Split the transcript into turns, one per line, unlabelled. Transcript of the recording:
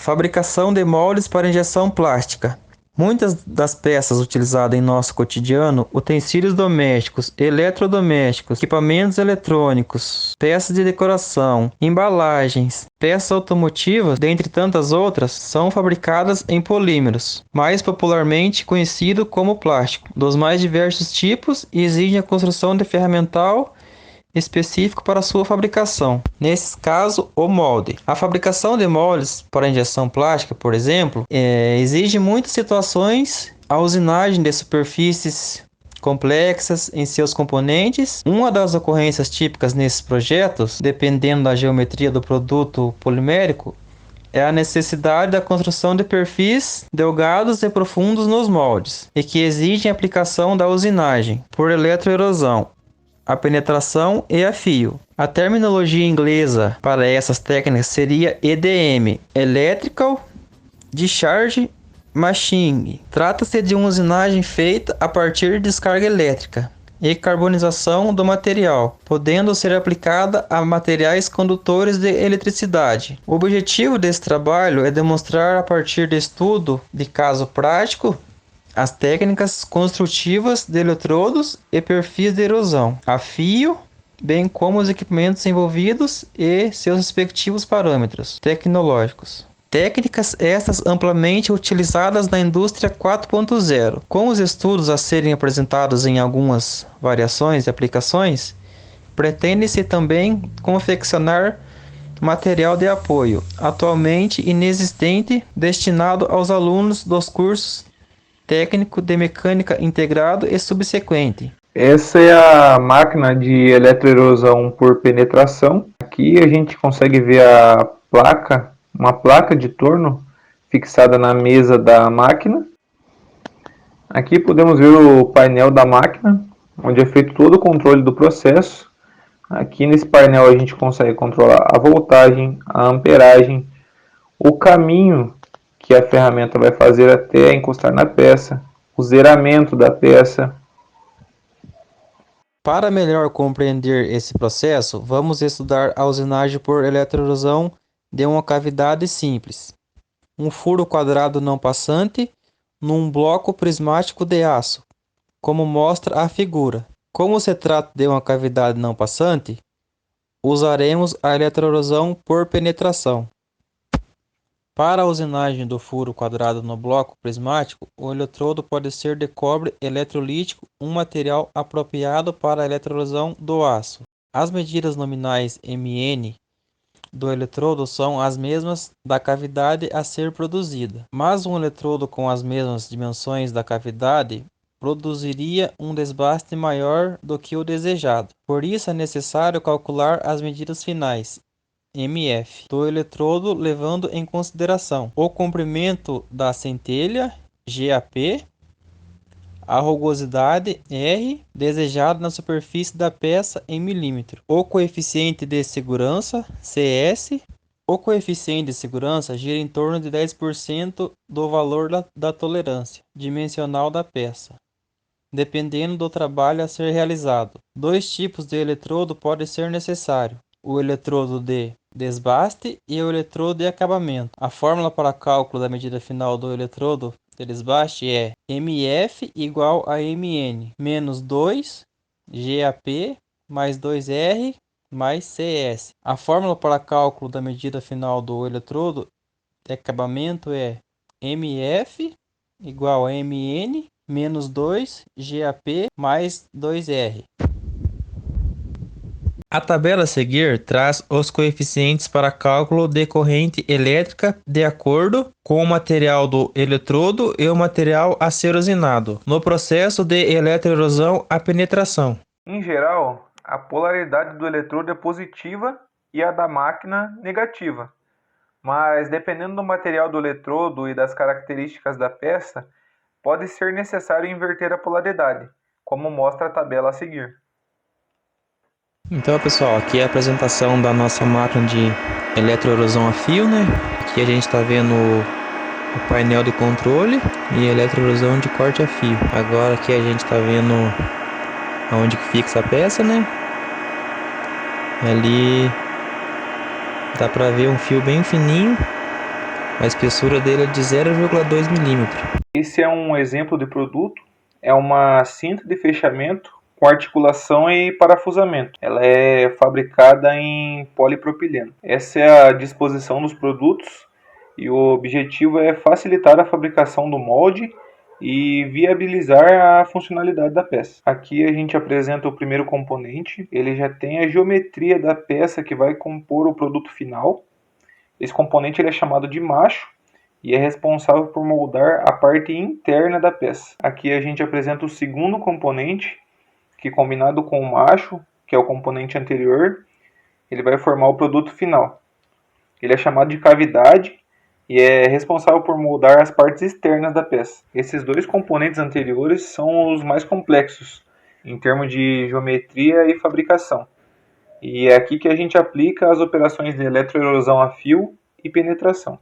Fabricação de moldes para injeção plástica. Muitas das peças utilizadas em nosso cotidiano, utensílios domésticos, eletrodomésticos, equipamentos eletrônicos, peças de decoração, embalagens, peças automotivas, dentre tantas outras, são fabricadas em polímeros, mais popularmente conhecido como plástico, dos mais diversos tipos e exigem a construção de ferramental específico para sua fabricação. Nesse caso, o molde. A fabricação de moldes para injeção plástica, por exemplo, exige muitas situações a usinagem de superfícies complexas em seus componentes. Uma das ocorrências típicas nesses projetos, dependendo da geometria do produto polimérico, é a necessidade da construção de perfis delgados e profundos nos moldes, e que exigem a aplicação da usinagem por eletroerosão, a penetração e a fio. A terminologia inglesa para essas técnicas seria EDM, Electrical Discharge Machining. Trata-se de uma usinagem feita a partir de descarga elétrica e carbonização do material, podendo ser aplicada a materiais condutores de eletricidade. O objetivo desse trabalho é demonstrar, a partir de estudo de caso prático, as técnicas construtivas de eletrodos e perfis de erosão, a fio, bem como os equipamentos envolvidos e seus respectivos parâmetros tecnológicos. Técnicas estas amplamente utilizadas na indústria 4.0. Com os estudos a serem apresentados em algumas variações e aplicações, pretende-se também confeccionar material de apoio, atualmente inexistente, destinado aos alunos dos cursos técnico de mecânica integrado e subsequente.
Essa é a máquina de eletroerosão por penetração. Aqui a gente consegue ver uma placa de torno fixada na mesa da máquina. Aqui podemos ver o painel da máquina, onde é feito todo o controle do processo. Aqui nesse painel a gente consegue controlar a voltagem, a amperagem, o caminho que a ferramenta vai fazer até encostar na peça, o zeramento da peça.
Para melhor compreender esse processo, vamos estudar a usinagem por eletroerosão de uma cavidade simples. Um furo quadrado não passante num bloco prismático de aço, como mostra a figura. Como se trata de uma cavidade não passante, usaremos a eletroerosão por penetração. Para a usinagem do furo quadrado no bloco prismático, o eletrodo pode ser de cobre eletrolítico, um material apropriado para a eletroerosão do aço. As medidas nominais mN do eletrodo são as mesmas da cavidade a ser produzida, mas um eletrodo com as mesmas dimensões da cavidade produziria um desbaste maior do que o desejado. Por isso é necessário calcular as medidas finais MF do eletrodo, levando em consideração o comprimento da centelha GAP, a rugosidade R desejada na superfície da peça em milímetro, o coeficiente de segurança CS. O coeficiente de segurança gira em torno de 10% do valor da tolerância dimensional da peça, dependendo do trabalho a ser realizado. Dois tipos de eletrodo podem ser necessários: o eletrodo de desbaste e o eletrodo de acabamento. A fórmula para cálculo da medida final do eletrodo de desbaste é MF igual a MN menos 2 GAP mais 2R mais CS. A fórmula para cálculo da medida final do eletrodo de acabamento é MF igual a MN menos 2 GAP mais 2R. A tabela a seguir traz os coeficientes para cálculo de corrente elétrica de acordo com o material do eletrodo e o material a ser usinado, no processo de eletroerosão a penetração.
Em geral, a polaridade do eletrodo é positiva e a da máquina negativa, mas dependendo do material do eletrodo e das características da peça, pode ser necessário inverter a polaridade, como mostra a tabela a seguir.
Então, pessoal, aqui é a apresentação da nossa máquina de eletroerosão a fio, né? Aqui a gente está vendo o painel de controle e eletroerosão de corte a fio. Agora aqui a gente está vendo aonde que fixa a peça, né? Ali dá para ver um fio bem fininho A espessura dele é de 0,2 milímetro.
Esse é um exemplo de produto, é uma cinta de fechamento com articulação e parafusamento. Ela é fabricada em polipropileno. Essa é a disposição dos produtos e o objetivo é facilitar a fabricação do molde e viabilizar a funcionalidade da peça. Aqui a gente apresenta o primeiro componente, ele já tem a geometria da peça que vai compor o produto final. Esse componente ele é chamado de macho e é responsável por moldar a parte interna da peça. Aqui a gente apresenta o segundo componente, que combinado com o macho, que é o componente anterior, ele vai formar o produto final. Ele é chamado de cavidade e é responsável por moldar as partes externas da peça. Esses dois componentes anteriores são os mais complexos em termos de geometria e fabricação. E é aqui que a gente aplica as operações de eletroerosão a fio e penetração.